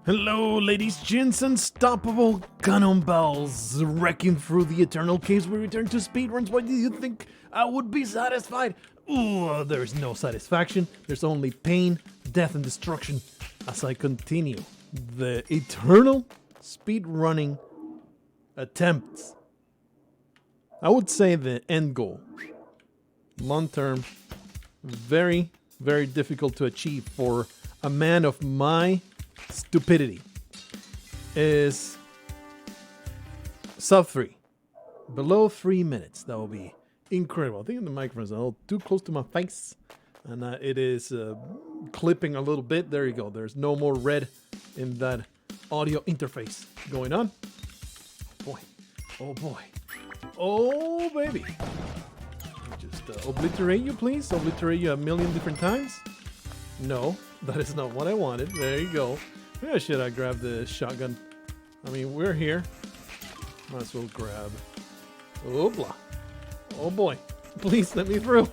Hello, ladies, gents, unstoppable cannon bells, wrecking through the eternal caves. We return to speedruns. Why do you think I would be satisfied? Ooh, there's no satisfaction. There's only pain, death, and destruction as I continue the eternal speedrunning attempts. I would say the end goal, long term, very, very difficult to achieve for a man of my stupidity, is sub 3, below 3 minutes. That will be incredible. I think the microphone is a little too close to my face, and it is clipping a little bit. There you go. There's no more red in that audio interface going on. Boy, oh boy, oh baby. Just obliterate you, please. Obliterate you a million different times. No, that is not what I wanted. There you go. Yeah, should I grab the shotgun? I mean, we're here. Might as well grab. Oh, blah. Oh boy. Please let me through.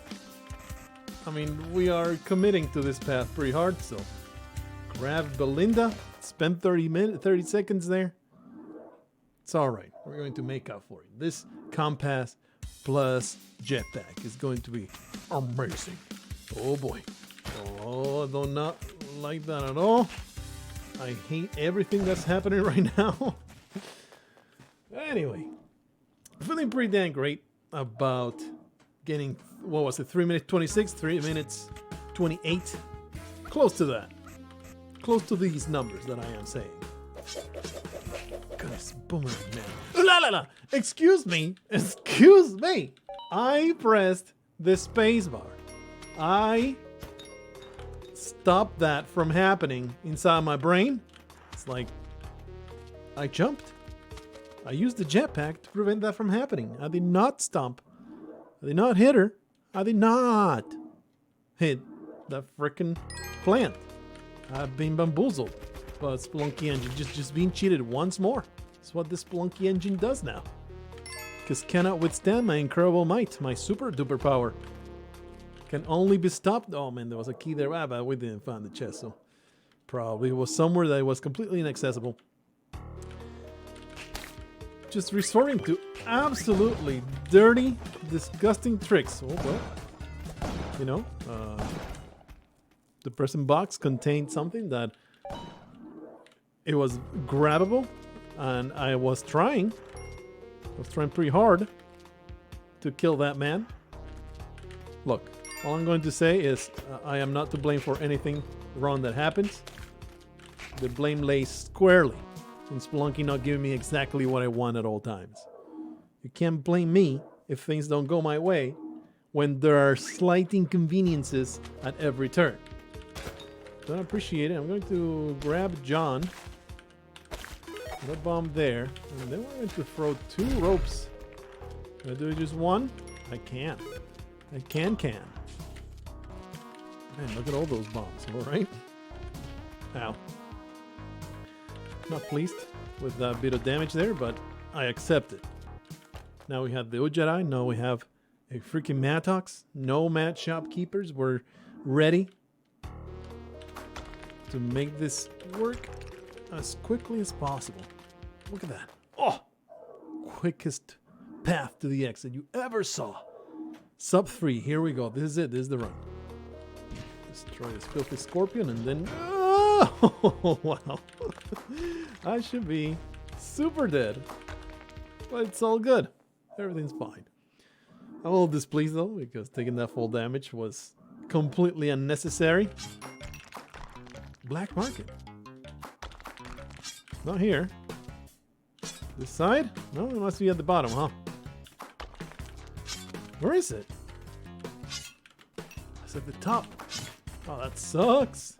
I mean, we are committing to this path pretty hard, so grab Belinda. Spend 30 seconds there. It's alright. We're going to make up for it. This compass plus jetpack is going to be amazing. Oh boy. Oh, I do not like that at all. I hate everything that's happening right now. Anyway, feeling pretty damn great about getting, what was it, 3 minutes 26, 3 minutes 28. Close to that. Close to these numbers that I am saying. Goodness, boomerang, man. La la la! Excuse me! Excuse me! I pressed the space bar. I stop that from happening inside my brain. It's like I jumped. I used the jetpack to prevent that from happening. I did not stomp. I did not hit her. I did not hit that freaking plant. I've been bamboozled. But Spelunky engine just being cheated once more. That's what this Spelunky engine does now. Because cannot withstand my incredible might, my super duper power. Can only be stopped. Oh man, there was a key there. Ah, but we didn't find the chest, so probably it was somewhere that was completely inaccessible. Just resorting to absolutely dirty, disgusting tricks. Oh well, you know, the present box contained something that it was grabbable, and I was trying pretty hard to kill that man. Look. All I'm going to say is I am not to blame for anything wrong that happens. The blame lays squarely in Spelunky not giving me exactly what I want at all times. You can't blame me if things don't go my way when there are slight inconveniences at every turn. Don't appreciate it. I'm going to grab John. The bomb there. And then we're going to throw 2 ropes. Can I do just one? I can. I can. Man, look at all those bombs, alright? Ow. Not pleased with that bit of damage there, but I accept it. Now we have the Ujjarai, now we have a freaking Mattox. No mat shopkeepers, we're ready to make this work as quickly as possible. Look at that. Oh! Quickest path to the exit you ever saw. Sub 3, here we go. This is it, this is the run. Destroy this filthy scorpion and then... Oh, wow. I should be super dead. But it's all good. Everything's fine. I'm a little displeased though, because taking that full damage was completely unnecessary. Black market. Not here. This side? No, it must be at the bottom, huh? Where is it? It's at the top. Oh, that sucks.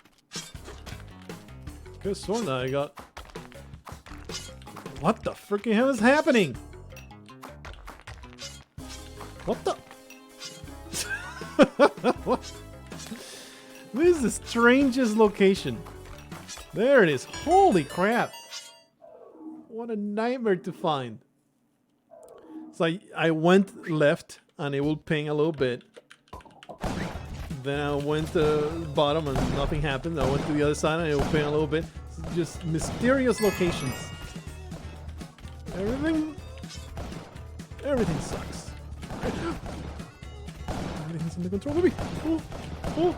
Could have sworn that I got... What the freaking hell is happening? What the... What? This is the strangest location. There it is. Holy crap. What a nightmare to find. So I went left and it will ping a little bit. Then I went to the bottom and nothing happened. I went to the other side and I opened a little bit. It's just mysterious locations. Everything sucks. Everything's under control of me. Oh.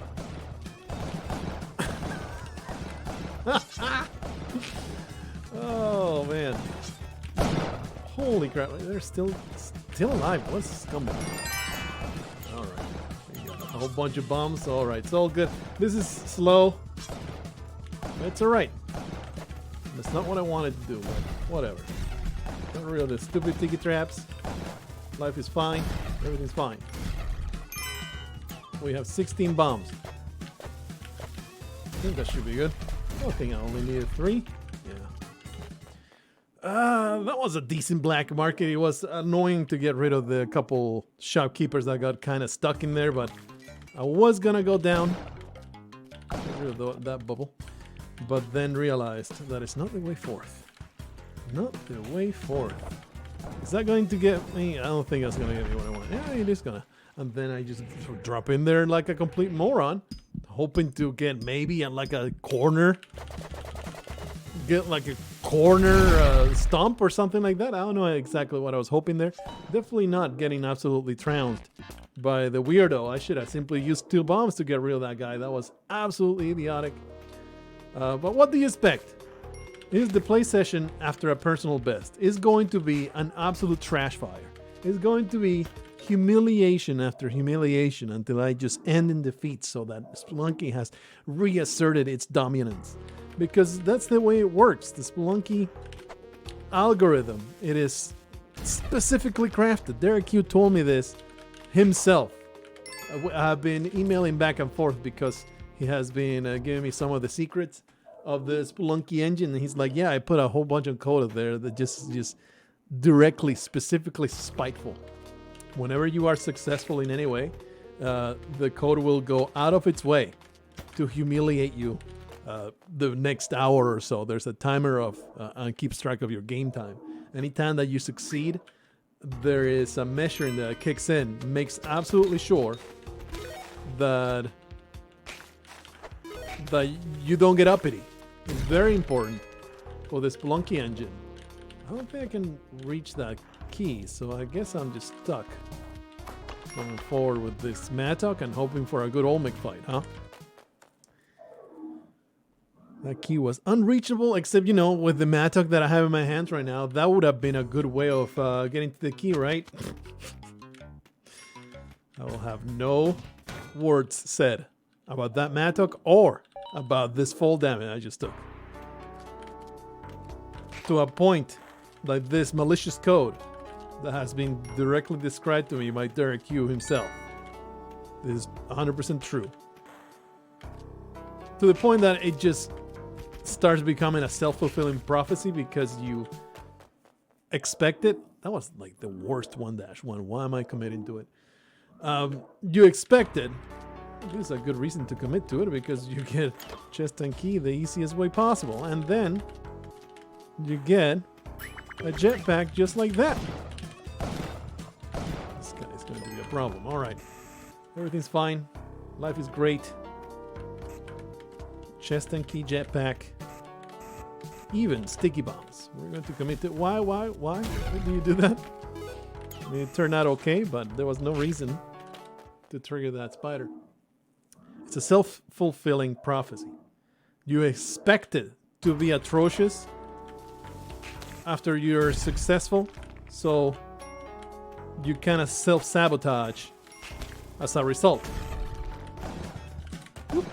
Oh man. Holy crap, they're still alive. What's this scumbag? Alright. A whole bunch of bombs. Alright, it's all good. This is slow. It's alright. That's not what I wanted to do, but whatever. Not real, the stupid tiki traps. Life is fine. Everything's fine. We have 16 bombs. I think that should be good. I think I only needed 3. Yeah. That was a decent black market. It was annoying to get rid of the couple shopkeepers that got kind of stuck in there, but I was gonna go down. Get rid of that bubble. But then realized that it's not the way forth. Not the way forth. Is that going to get me? I don't think that's gonna get me what I want. Yeah, it is gonna. And then I just drop in there like a complete moron, hoping to get maybe like a corner. Get like a corner stomp or something like that. I don't know exactly what I was hoping there. Definitely not getting absolutely trounced by the weirdo. I should have simply used 2 bombs to get rid of that guy. That was absolutely idiotic. But what do you expect? Is the play session after a personal best is going to be an absolute trash fire. It's going to be humiliation after humiliation until I just end in defeat so that Spelunky has reasserted its dominance. Because that's the way it works. The Spelunky algorithm, it is specifically crafted. Derek Q told me this himself. I've been emailing back and forth because he has been giving me some of the secrets of the Spelunky engine, and he's like, yeah, I put a whole bunch of code there that just directly, specifically spiteful. Whenever you are successful in any way, the code will go out of its way to humiliate you the next hour or so. There's a timer of and keeps track of your game time. Anytime that you succeed, there is a measure that kicks in, makes absolutely sure that you don't get uppity. It's very important for the Spelunky engine. I don't think I can reach that key, so I guess I'm just stuck going forward with this Mattock and hoping for a good Olmec fight, huh? That key was unreachable, except, you know, with the Mattock that I have in my hands right now, that would have been a good way of getting to the key, right? I will have no words said about that Mattock or about this fall damage I just took. To a point like this malicious code that has been directly described to me by Derek Q himself. This is 100% true. To the point that it just starts becoming a self-fulfilling prophecy because you expect it. That was like the worst 1-1. Why am I committing to it? You expect it. This is a good reason to commit to it because you get chest and key the easiest way possible. And then you get a jetpack just like that. This guy is going to be a problem. All right. Everything's fine. Life is great. Chest and key jetpack. Even sticky bombs. We're going to commit to... Why? Why do you do that? I mean, it turned out okay, but there was no reason to trigger that spider. It's a self-fulfilling prophecy. You expect it to be atrocious after you're successful, so you kind of self-sabotage as a result. Whoop.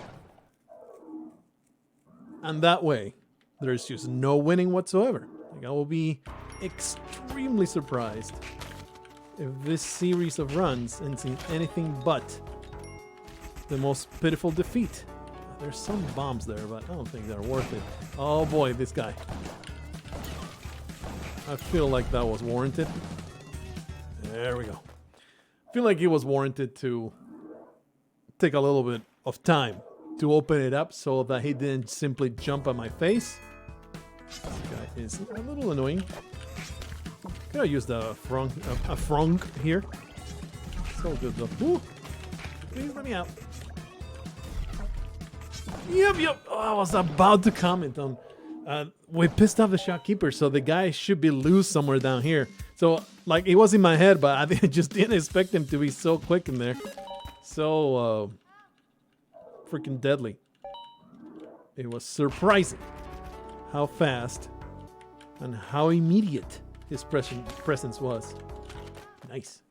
And that way, there's just no winning whatsoever. Like, I will be extremely surprised if this series of runs ends in anything but the most pitiful defeat. There's some bombs there, but I don't think they're worth it. Oh boy, this guy. I feel like that was warranted. There we go. I feel like it was warranted to take a little bit of time to open it up so that he didn't simply jump on my face. This guy is a little annoying. Could I use the frunk here? So good though. Ooh, please let me out. Yep. Oh, I was about to comment on. We pissed off the shopkeeper, so the guy should be loose somewhere down here. So, like, it was in my head, but I just didn't expect him to be so quick in there. So, freaking deadly. It was surprising how fast and how immediate his presence was. Nice.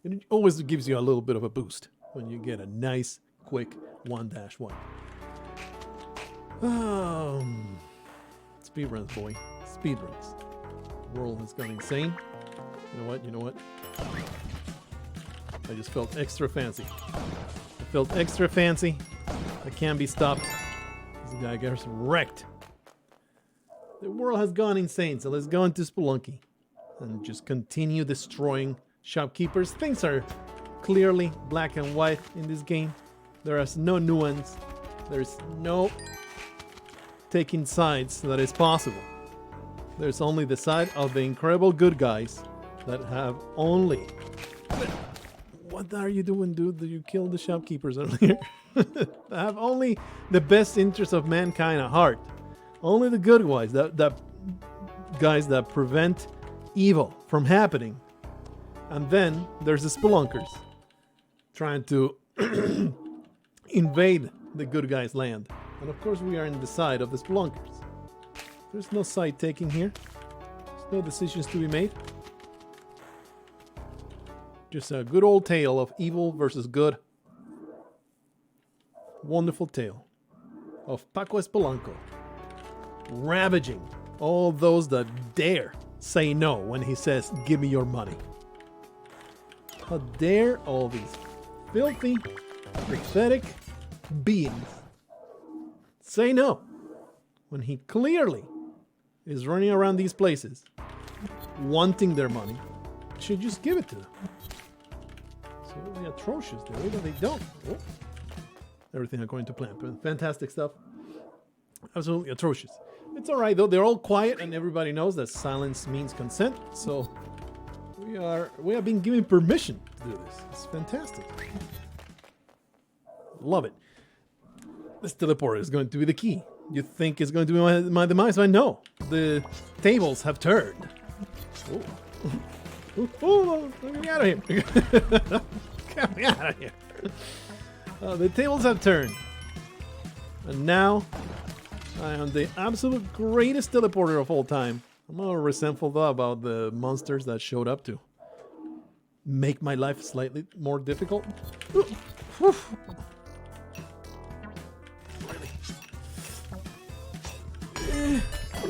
And it always gives you a little bit of a boost when you get a nice, quick 1-1. Speedruns, boy. Speedruns. The world has gone insane. You know what? I just felt extra fancy. I can't be stopped. This guy gets wrecked. The world has gone insane, so let's go into Spelunky and just continue destroying shopkeepers. Things are clearly black and white in this game. There is no nuance. There's no taking sides that is possible. There's only the side of the incredible good guys that have only... What are you doing, dude? You killed the shopkeepers earlier. Have only the best interest of mankind at heart. Only the good guys, that guys that prevent evil from happening. And then there's the spelunkers trying to invade the good guys' land. And of course we are in the side of the spelunkers. There's no side taking here. There's no decisions to be made. Just a good old tale of evil versus good. Wonderful tale of Paco Espelanco ravaging all those that dare say no when he says, "Give me your money." How dare all these filthy, pathetic beings say no when he clearly is running around these places wanting their money? Should just give it to them. Absolutely atrocious the way that they don't. Oh. Everything according to plan. Fantastic stuff. Absolutely atrocious. It's alright though, they're all quiet and everybody knows that silence means consent, so we have been given permission to do this. It's fantastic. Love it. This teleporter is going to be the key. You think it's going to be my demise? I know. The tables have turned. Oh, get me out of here. Get me out of here. The tables have turned. And now I am the absolute greatest teleporter of all time. I'm a little resentful though about the monsters that showed up to make my life slightly more difficult.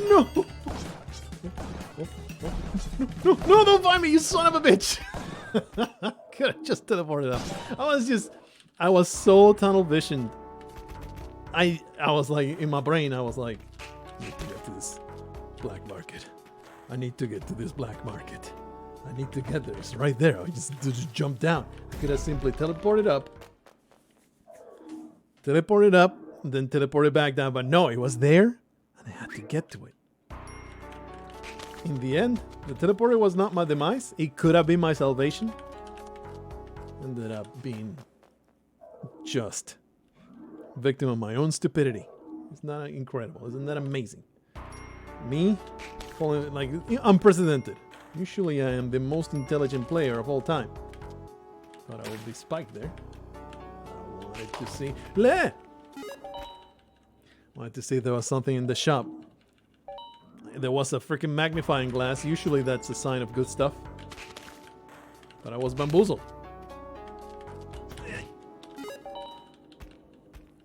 No! No, don't find me, you son of a bitch! Could have just teleported up. I was so tunnel visioned. I was like, in my brain, I was like, I need to get to this black market. I need to get to this black market. I need to get there. It's right there. I just jumped down. I could have simply teleported up, then teleported back down. But no, it was there, and I had to get to it. In the end, the teleporter was not my demise. It could have been my salvation. Ended up being just victim of my own stupidity. It's not incredible. Isn't that amazing? Me, falling like unprecedented. Usually I am the most intelligent player of all time. Thought I would be spiked there. I wanted to see... Wanted to see if there was something in the shop. There was a freaking magnifying glass. Usually that's a sign of good stuff. But I was bamboozled.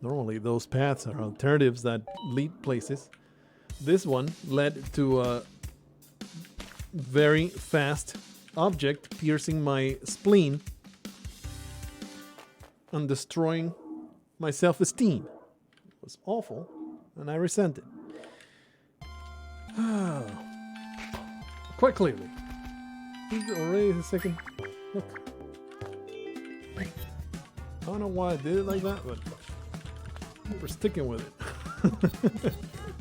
Normally those paths are alternatives that lead places. This one led to a very fast object piercing my spleen and destroying my self-esteem. It was awful, and I resent it. Quite clearly. Already the second. Look. I don't know why I did it like that, but we're sticking with it.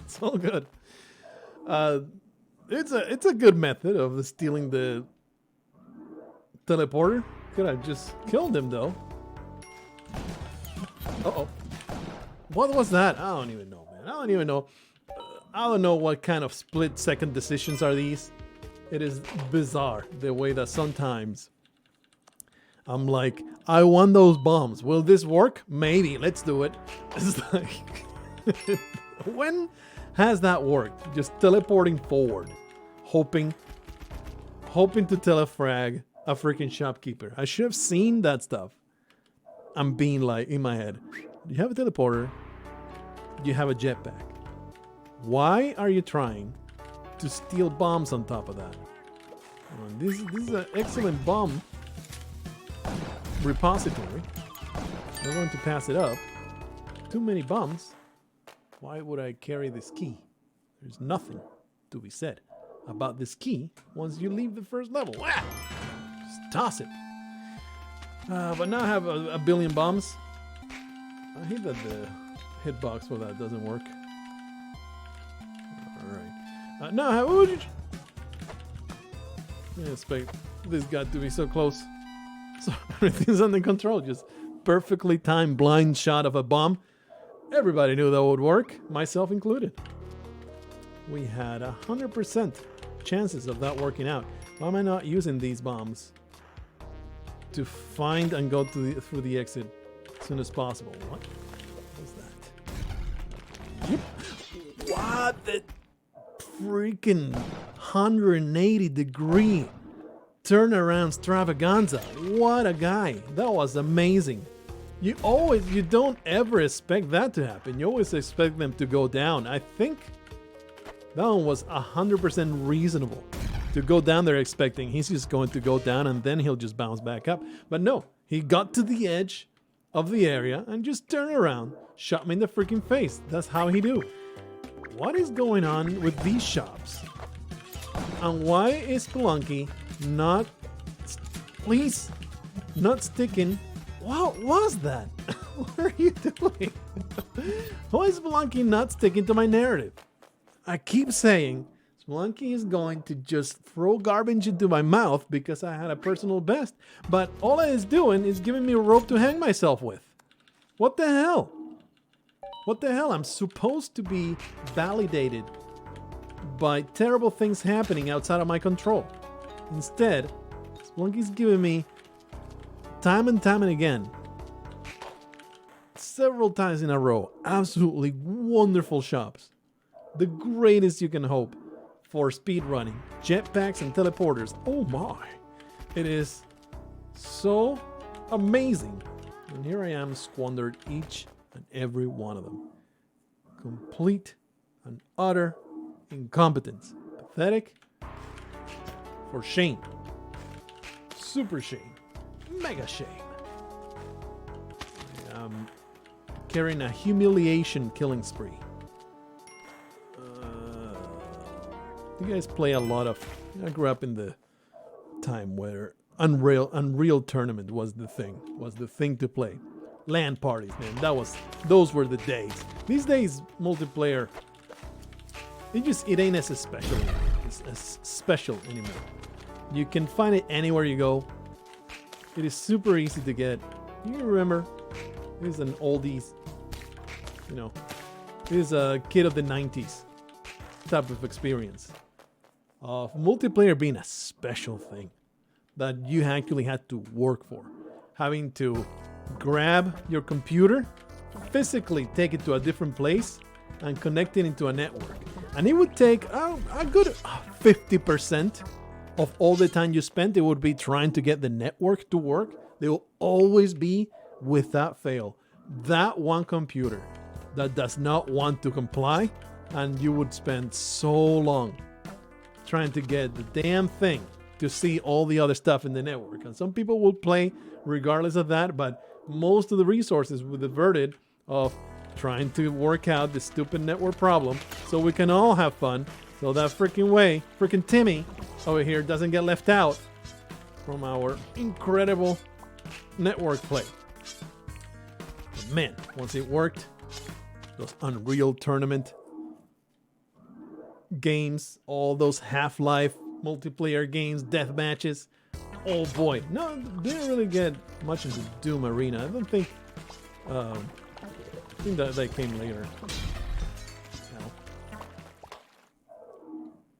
It's all good. It's a good method of stealing the teleporter. Could have just killed him though. Uh-oh. What was that? I don't even know, man. I don't even know. I don't know what kind of split-second decisions are these. It is bizarre the way that sometimes I'm like, I want those bombs. Will this work? Maybe. Let's do it. It's like, when has that worked? Just teleporting forward, hoping to telefrag a freaking shopkeeper. I should have seen that stuff. I'm being like, in my head, you have a teleporter, you have a jetpack. Why are you trying to steal bombs on top of that? This is an excellent bomb repository. I'm going to pass it up. Too many bombs. Why would I carry this key? There's nothing to be said about this key once you leave the first level. Ah! Just toss it. But now I have a billion bombs. I hate that the hitbox for that doesn't work. Alright. Now I have... I didn't expect this guy to be so close. So everything's under control. Just perfectly timed blind shot of a bomb. Everybody knew that would work, myself included. We had 100% chances of that working out. Why am I not using these bombs to find and go to through the exit as soon as possible? What was that? What the freaking 180-degree turnaround extravaganza? What a guy! That was amazing. You don't ever expect that to happen. You always expect them to go down. I think that one was 100% reasonable. To go down there expecting he's just going to go down and then he'll just bounce back up. But no, he got to the edge of the area and just turned around, shot me in the freaking face. That's how he do. What is going on with these shops? And why is Spelunky not sticking? What was that? What are you doing? Why is Spelunky not sticking to my narrative? I keep saying Spelunky is going to just throw garbage into my mouth because I had a personal best, but all it is doing is giving me a rope to hang myself with. What the hell? What the hell? I'm supposed to be validated by terrible things happening outside of my control. Instead, Spelunky's giving me time and time and again, several times in a row, absolutely wonderful shops. The greatest you can hope for speedrunning. Jetpacks and teleporters. Oh my. It is so amazing. And here I am, squandered each and every one of them. Complete and utter incompetence. Pathetic. For shame. Super shame. Mega shame. Carrying a humiliation killing spree. You guys play a lot of... I grew up in the time where Unreal Tournament was the thing to play. LAN parties, man. Those were the days. These days, multiplayer, it ain't as special anymore. You can find it anywhere you go. It is super easy to get. You remember, this is an oldies, this is a kid of the 90s type of experience of multiplayer being a special thing that you actually had to work for. Having to grab your computer, physically take it to a different place, and connect it into a network. And it would take a good 50% of all the time you spent. It would be trying to get the network to work. There will always be, without fail, that one computer that does not want to comply, and you would spend so long trying to get the damn thing to see all the other stuff in the network. And some people will play regardless of that, but most of the resources were diverted of trying to work out the stupid network problem so we can all have fun, so that freaking Timmy over here doesn't get left out from our incredible network play. But man, once it worked, those Unreal Tournament games, all those Half-Life multiplayer games, death matches. Oh boy, no, didn't really get much into Doom Arena. I don't think I think that they came later. No.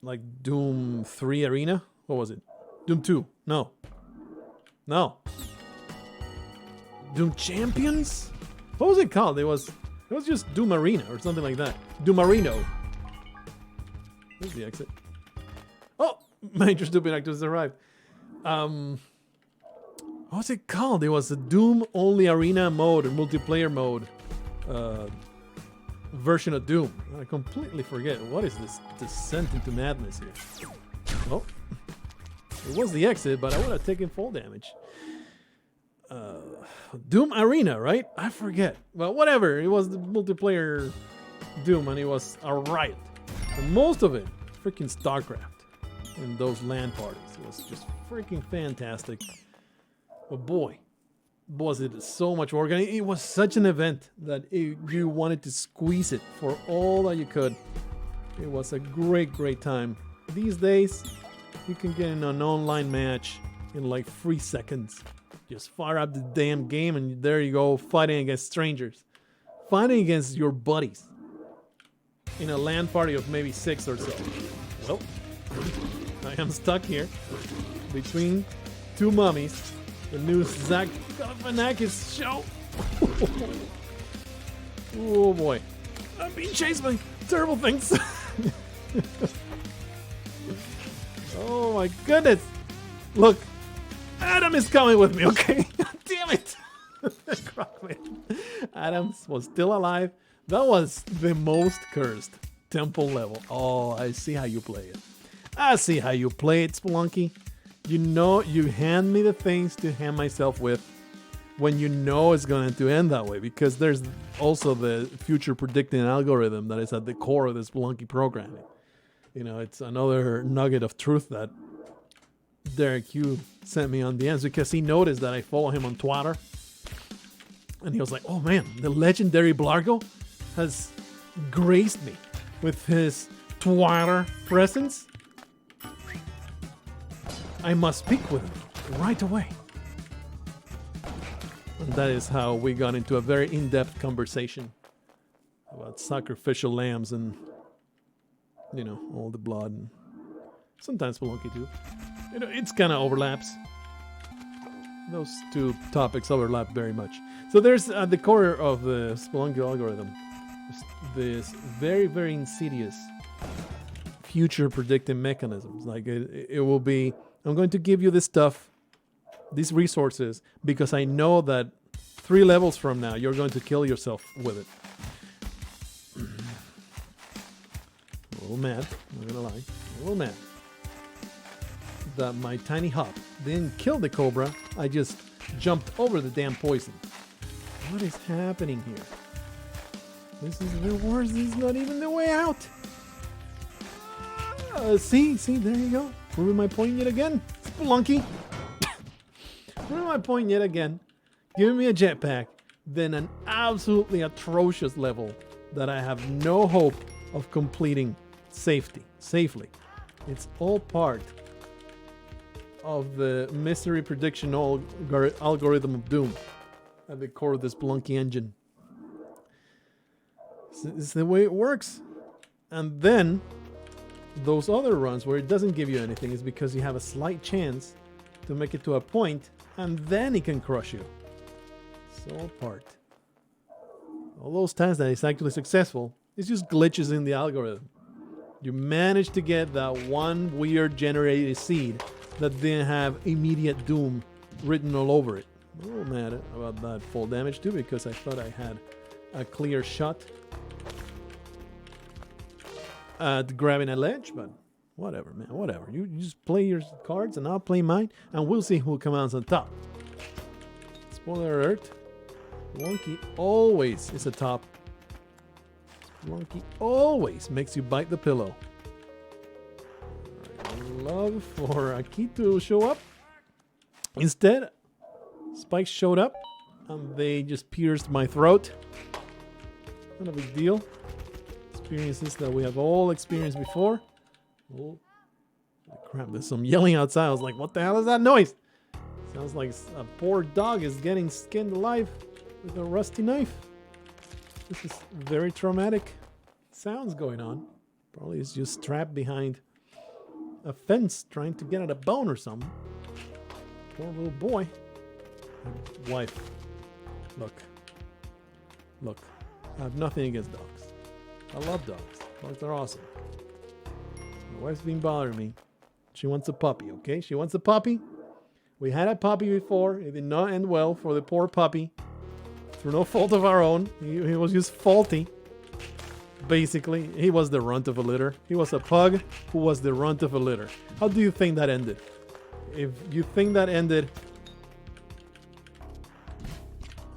Like Doom 3 Arena? What was it? Doom 2? No. No. Doom Champions? What was it called? It was just Doom Arena or something like that. Doom Marino. There's the exit. Oh! Major stupid actors arrived. What was it called? It was a Doom only arena mode or multiplayer mode version of Doom. I completely forget. What is this descent into madness here? Oh, it was the exit, but I would have taken full damage. Doom Arena, right? I forget. Well, whatever. It was the multiplayer Doom, and it was a riot. And most of it, freaking StarCraft, in those LAN parties. It was just freaking fantastic. But boy, was it so much work. And it was such an event that you wanted to squeeze it for all that you could. It was a great, great time. These days, you can get in an online match in like 3 seconds. Just fire up the damn game and there you go, fighting against strangers. Fighting against your buddies. In a LAN party of maybe 6 or so. Well, I am stuck here between 2 mummies. The new Zach Galifianakis show. Oh boy. I'm being chased by terrible things. Oh my goodness. Look. Adam is coming with me, okay? Damn it. Adams was still alive. That was the most cursed temple level. Oh, I see how you play it. I see how you play it, Spelunky. You know, you hand me the things to hand myself with when you know it's going to end that way, because there's also the future predicting algorithm that is at the core of this Spelunky programming. You know, it's another nugget of truth that Derek Hugh sent me on the ends, because he noticed that I follow him on Twitter. And he was like, oh man, the legendary Blargo has graced me with his Twitter presence. I must speak with him right away. And that is how we got into a very in-depth conversation about sacrificial lambs and, you know, all the blood. And sometimes Spelunky too. You know, it's kind of overlaps. Those two topics overlap very much. So there's at the core of the Spelunky algorithm this very, very insidious future predicting mechanisms. Like it will be, I'm going to give you this stuff, these resources, because I know that 3 levels from now you're going to kill yourself with it. A little mad, I'm not gonna lie. A little mad that my tiny hop didn't kill the cobra. I just jumped over the damn poison. What is happening here? This is the worst. This is not even the way out. See, there you go. Proving my point yet again. Spelunky. Proving my point yet again. Giving me a jetpack. Then an absolutely atrocious level that I have no hope of completing safely. It's all part of the mystery prediction algorithm of Doom at the core of this Spelunky engine. This is the way it works. And then those other runs where it doesn't give you anything is because you have a slight chance to make it to a point, and then it can crush you. It's all part. All those times that it's actually successful, it's just glitches in the algorithm. You manage to get that one weird generated seed that didn't have immediate doom written all over it. I'm a little mad about that full damage too, because I thought I had a clear shot at grabbing a ledge, but whatever, man, whatever. You just play your cards and I'll play mine, and we'll see who comes on top. Spoiler alert, Spelunky always is a top. Spelunky always makes you bite the pillow. I'd love for a key to show up. Instead, spikes showed up and they just pierced my throat. Not a big deal. Experiences that we have all experienced before. Oh, crap, there's some yelling outside. I was like, what the hell is that noise? Sounds like a poor dog is getting skinned alive with a rusty knife. This is very traumatic sounds going on. Probably is just trapped behind a fence trying to get at a bone or something. Poor little boy. My wife. Look. I have nothing against dogs. I love dogs. Dogs are awesome. My wife's been bothering me. She wants a puppy, okay? She wants a puppy. We had a puppy before. It did not end well for the poor puppy. Through no fault of our own. He was just faulty. Basically, he was the runt of a litter. He was a pug who was the runt of a litter. How do you think that ended? If you think that ended...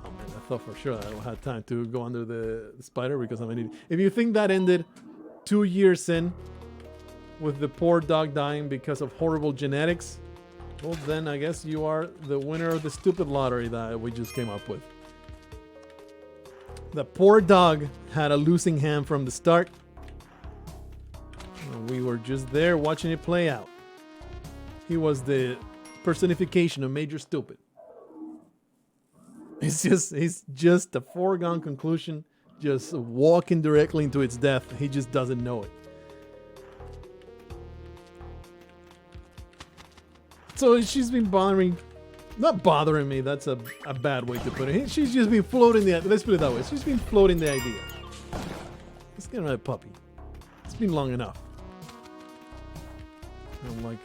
Oh man, I thought for sure I had time to go under the spider because I'm an idiot. If you think that ended 2 years in with the poor dog dying because of horrible genetics, well then I guess you are the winner of the stupid lottery that we just came up with. The poor dog had a losing hand from the start. We were just there watching it play out. He was the personification of Major Stupid. He's just a foregone conclusion, just walking directly into its death. He just doesn't know it. So she's been not bothering me, that's a bad way to put it. She's just been floating let's put it that way. She's been floating the idea. Let's get another puppy. It's been long enough. I'm like,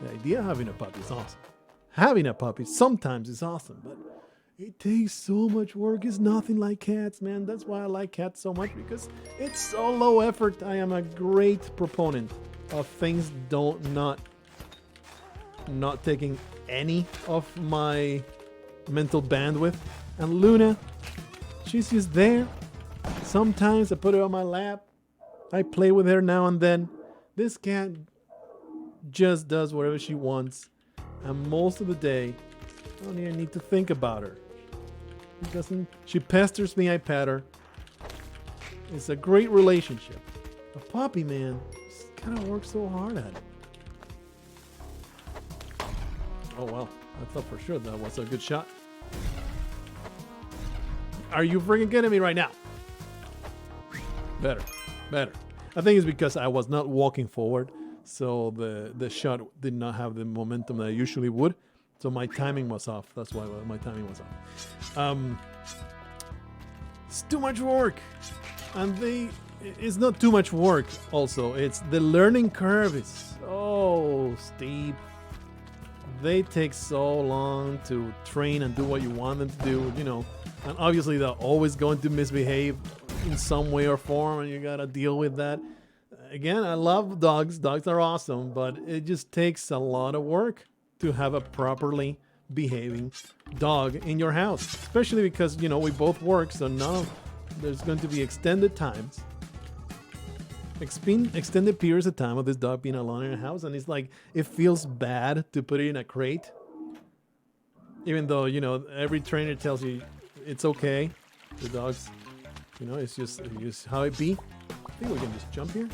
the idea of having a puppy is awesome. Having a puppy sometimes is awesome, but it takes so much work. It's nothing like cats, man. That's why I like cats so much, because it's so low effort. I am a great proponent of things not taking any of my mental bandwidth. And Luna, she's just there. Sometimes I put her on my lap. I play with her now and then. This cat just does whatever she wants. And most of the day, I don't even need to think about her. She pesters me, I pet her. It's a great relationship. A puppy, man, just kind of works so hard at it. Oh, well, I thought for sure that was a good shot. Are you freaking kidding me right now? Better. I think it's because I was not walking forward, so the shot did not have the momentum that I usually would. So my timing was off. That's why my timing was off. It's too much work. And it's not too much work also. It's the learning curve is so steep. They take so long to train and do what you want them to do, you know. And obviously they're always going to misbehave in some way or form, and you gotta deal with that. Again, I love dogs. Dogs are awesome, but it just takes a lot of work to have a properly behaving dog in your house. Especially because, you know, we both work, so there's going to be extended times. Extended periods of time of this dog being alone in a house, and it's like it feels bad to put it in a crate, even though, you know, every trainer tells you it's okay. The dogs, you know, it's just how it be. I think we can just jump here.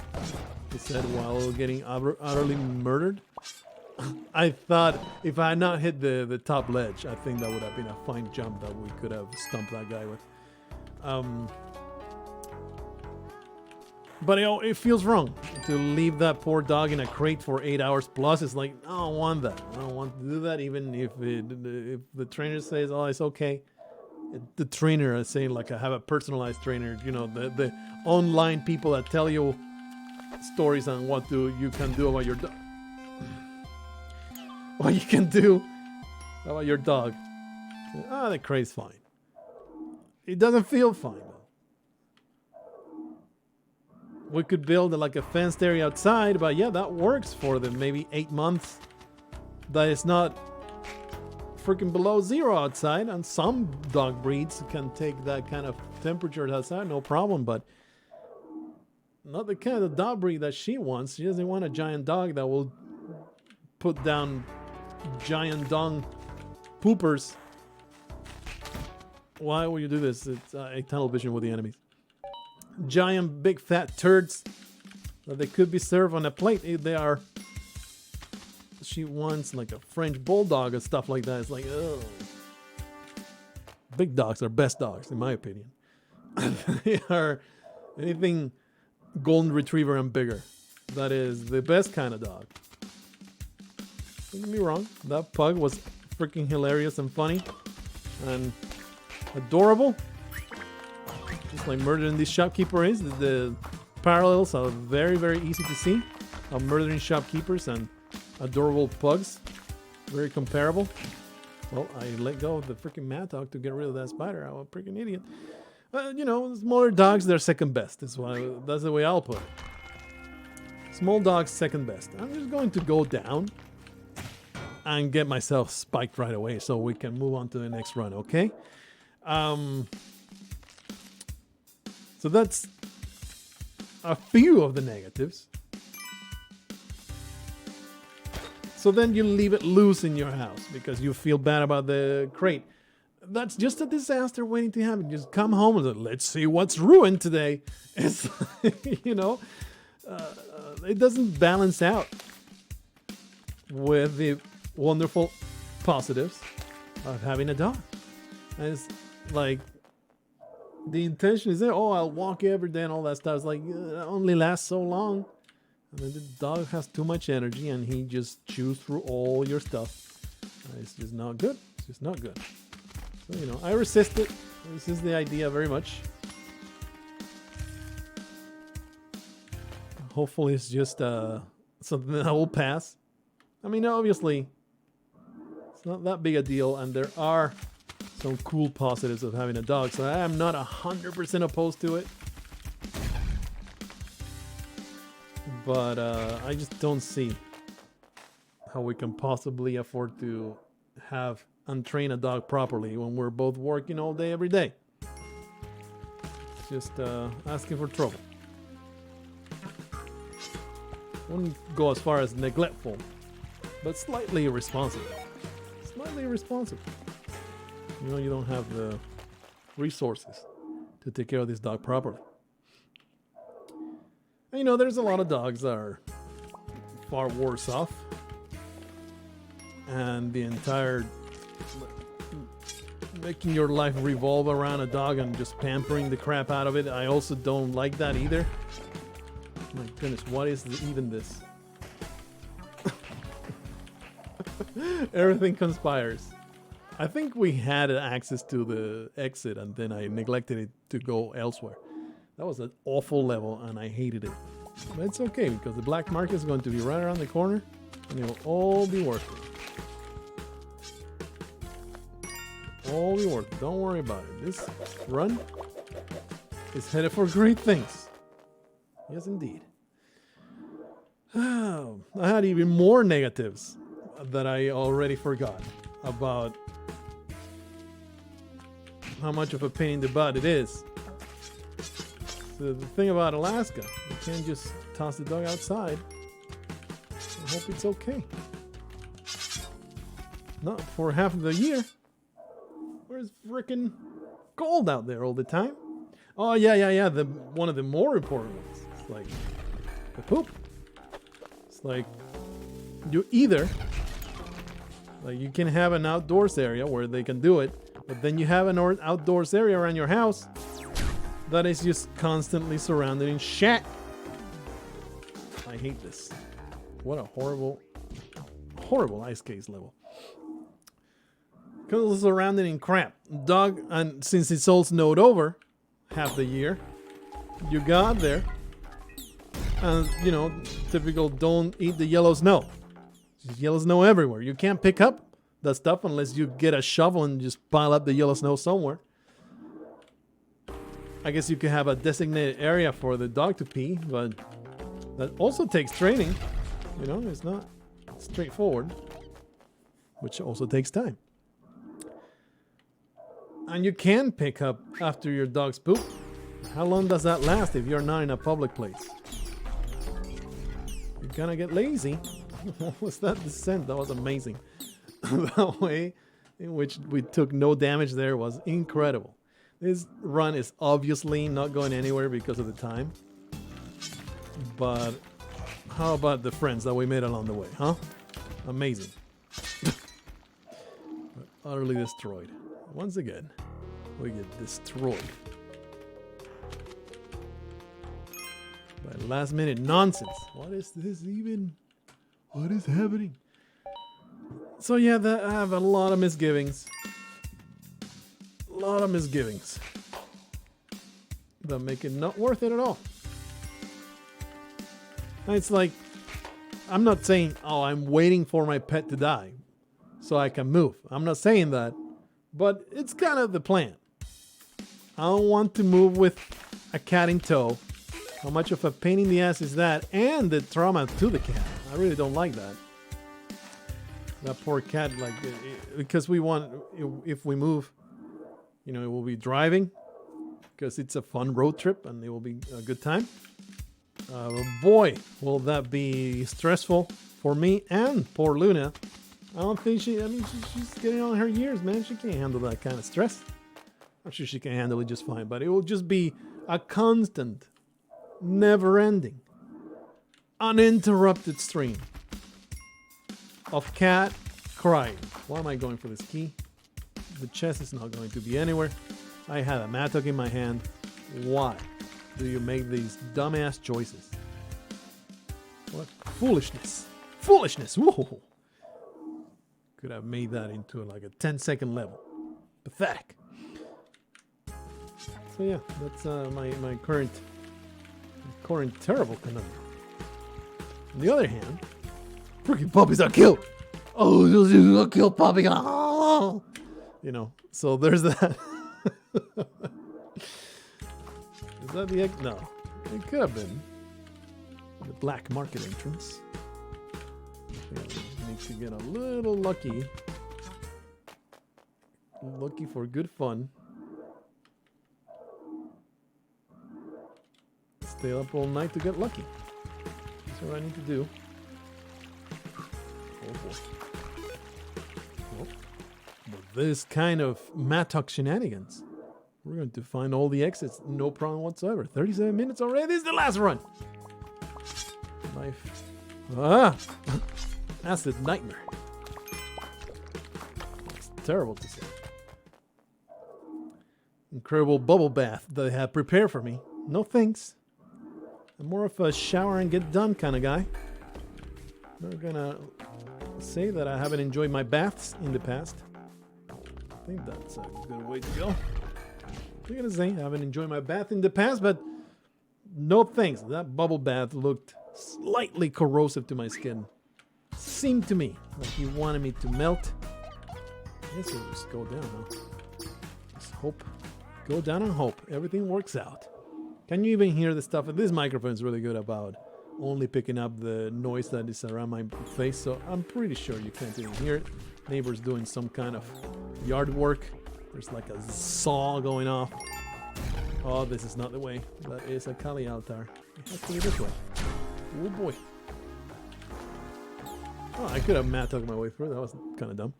He said while getting utterly murdered. I thought if I had not hit the top ledge, I think that would have been a fine jump that we could have stumped that guy with. But it feels wrong to leave that poor dog in a crate for 8 hours plus. It's like, I don't want that. I don't want to do that, even if the trainer says, oh, it's okay. The trainer is saying, like, I have a personalized trainer. You know, the online people that tell you stories on what you can do about your dog. What you can do about your dog. The crate's fine. It doesn't feel fine. We could build like a fenced area outside, but yeah, that works for the maybe 8 months that it's not freaking below zero outside. And some dog breeds can take that kind of temperature outside, no problem, but not the kind of dog breed that she wants. She doesn't want a giant dog that will put down giant dung poopers. Why would you do this? It's a tunnel vision with the enemies. Giant big fat turds that they could be served on a plate if they are. She wants like a French bulldog and stuff like that. It's like, oh, Big dogs are best dogs, in my opinion. They are anything golden retriever and bigger. That is the best kind of dog. Don't get me wrong, that pug was freaking hilarious and funny and adorable. Just like murdering this shopkeeper is. The parallels are very, very easy to see. Of murdering shopkeepers and adorable pugs. Very comparable. Well, I let go of the freaking mad dog to get rid of that spider. I'm a freaking idiot. You know, smaller dogs, they're second best. That's the way I'll put it. Small dogs, second best. I'm just going to go down and get myself spiked right away so we can move on to the next run, okay? So that's a few of the negatives. So then you leave it loose in your house because you feel bad about the crate. That's just a disaster waiting to happen. Just come home and say, let's see what's ruined today. It's, you know, it doesn't balance out with the wonderful positives of having a dog. And it's like the intention is there, oh, I'll walk every day and all that stuff. It's like, it only lasts so long. I mean, the dog has too much energy and he just chews through all your stuff. It's just not good. It's just not good. So, you know, I resist it. This is the idea very much. Hopefully it's just something that will pass. I mean, obviously, it's not that big a deal and there are some cool positives of having a dog. So I am not 100% opposed to it. But I just don't see how we can possibly afford to have and train a dog properly when we're both working all day, every day. It's just asking for trouble. Wouldn't go as far as neglectful, but slightly irresponsible. Slightly irresponsible. You know, you don't have the resources to take care of this dog properly. And, you know, there's a lot of dogs that are far worse off. And the entire making your life revolve around a dog and just pampering the crap out of it, I also don't like that either. My goodness, what is even this? Everything conspires. I think we had access to the exit and then I neglected it to go elsewhere. That was an awful level and I hated it. But it's okay because the black market is going to be right around the corner and it will all be worth it. All be worth it. Don't worry about it. This run is headed for great things. Yes, indeed. Oh, I had even more negatives that I already forgot about how much of a pain in the butt it is. So the thing about Alaska, you can't just toss the dog outside and hope it's okay. Not for half of the year. Where it's freaking cold out there all the time. Oh yeah. One of the more important ones. It's like the poop. It's like you either like you can have an outdoors area where they can do it, but then you have an outdoors area around your house that is just constantly surrounded in shit. I hate this. What a horrible, horrible ice case level. Because it's surrounded in crap. Dog, and since it's all snowed over half the year, you got there, and you know, typical don't eat the yellow snow. There's yellow snow everywhere. You can't pick up that stuff unless you get a shovel and just pile up the yellow snow somewhere. I guess you could have a designated area for the dog to pee, but that also takes training. You know, it's not straightforward, which also takes time. And you can pick up after your dog's poop. How long does that last if you're not in a public place? You're gonna get lazy. What was that descent? That was amazing. The way in which we took no damage there was incredible. This run is obviously not going anywhere because of the time. But how about the friends that we made along the way, huh? Amazing. But utterly destroyed. Once again. we get destroyed by last minute nonsense. What is this even? What is happening? So yeah, I have a lot of misgivings. A lot of misgivings that make it not worth it at all. It's like, I'm not saying, oh, I'm waiting for my pet to die so I can move. I'm not saying that, but it's kind of the plan. I don't want to move with a cat in tow. How much of a pain in the ass is that? And the trauma to the cat. I really don't like that. That poor cat, like, because we want, if we move, you know, it will be driving because it's a fun road trip and it will be a good time. Boy, will that be stressful for me and poor Luna. I don't think she's getting on her years, man. She can't handle that kind of stress. I'm sure she can handle it just fine, but it will just be a constant, never-ending, uninterrupted stream of cat crying. Why am I going for this key? The chest is not going to be anywhere. I had a mattock in my hand. Why do you make these dumbass choices? What foolishness! Foolishness! Whoa! Could have made that into like a 10-second level. Pathetic. So yeah, that's my current terrible conundrum. On the other hand, freaking puppies are cute. Oh, you'll kill puppy. Oh. You know, so there's that. Is that the egg? No, it could have been the black market entrance. I think it makes you get a little lucky. Lucky for good fun. Stay up all night to get lucky. That's what I need to do. Oh boy. Oh. With this kind of mattock shenanigans, we're going to find all the exits, no problem whatsoever. 37 minutes already. This is the last run. Life. Ah! Acid nightmare. It's terrible to see. Incredible bubble bath that they have prepared for me. No thanks. I'm more of a shower and get done kind of guy. I'm not gonna say that I haven't enjoyed my baths in the past. I think that's a good way to go. I'm gonna say I haven't enjoyed my bath in the past, but no thanks. That bubble bath looked slightly corrosive to my skin. Seemed to me like he wanted me to melt. I guess we'll just go down, huh? Just hope. Go down and hope everything works out. Can you even hear the stuff? This microphone is really good about only picking up the noise that is around my face, so I'm pretty sure you can't even hear it. Neighbor's doing some kind of yard work. There's like a saw going off. Oh, this is not the way. That is a Kali altar. It has to be this way. Oh boy. Oh, I could have mattocked my way through. That was kind of dumb.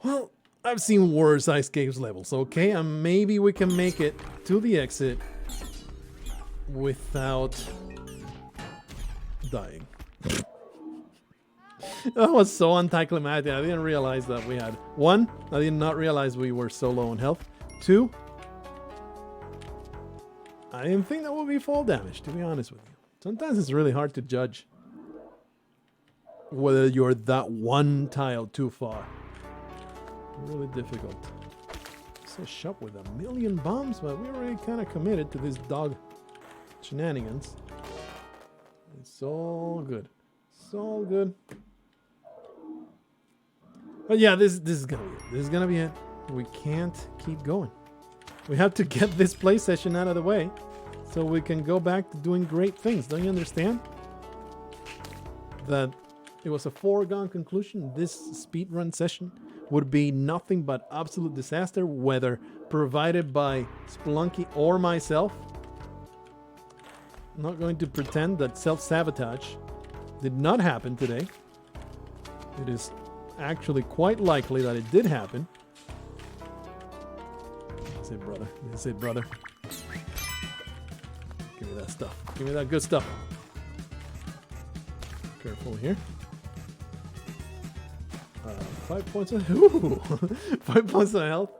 Well, I've seen worse Ice Caves levels, okay? And maybe we can make it to the exit without dying. That was so anticlimactic. I didn't realize that we had... One, I did not realize we were so low on health. Two, I didn't think that would be fall damage, to be honest with you. Sometimes it's really hard to judge whether you're that one tile too far. Really difficult. It's a shop with 1,000,000 bombs, but we're already kind of committed to this dog shenanigans. It's all good. It's all good. But yeah, this is gonna be it. This is gonna be it. We can't keep going. We have to get this play session out of the way so we can go back to doing great things. Don't you understand? That it was a foregone conclusion. This speedrun session would be nothing but absolute disaster, whether provided by Spelunky or myself. I'm not going to pretend that self-sabotage did not happen today. It is actually quite likely that it did happen. That's it, brother. That's it, brother. Give me that stuff. Give me that good stuff. Careful here. 5 points of... Ooh! 5 points of health.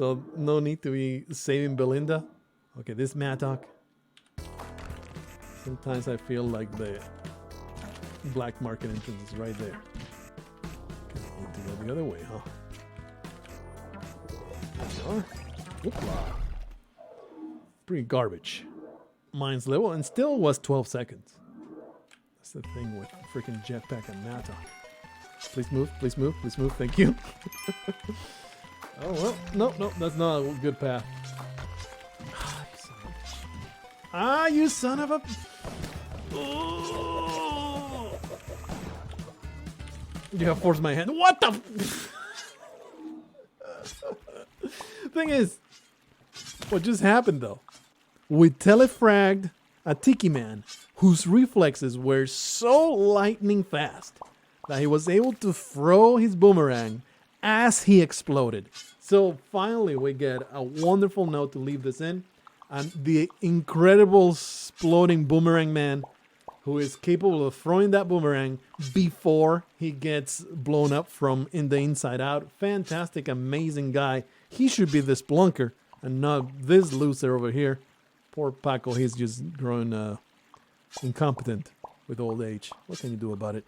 So no need to be saving Belinda. Okay, this Mattock. Sometimes I feel like the black market entrance is right there. Okay, need to go the other way, huh? There we are. Whoopla. Pretty garbage. Mine's level and still was 12 seconds. That's the thing with freaking jetpack and Mattock. Please move, please move, please move, thank you. Oh, well, no, that's not a good path. You son of a... Oh. You have forced my hand. What the... Thing is, what just happened though? We telefragged a Tiki Man whose reflexes were so lightning fast that he was able to throw his boomerang as he exploded. So finally we get a wonderful note to leave this in. And the incredible exploding boomerang man who is capable of throwing that boomerang before he gets blown up from in the inside out. Fantastic, amazing guy. He should be the Spelunker and not this loser over here. Poor Paco, he's just growing incompetent with old age. What can you do about it?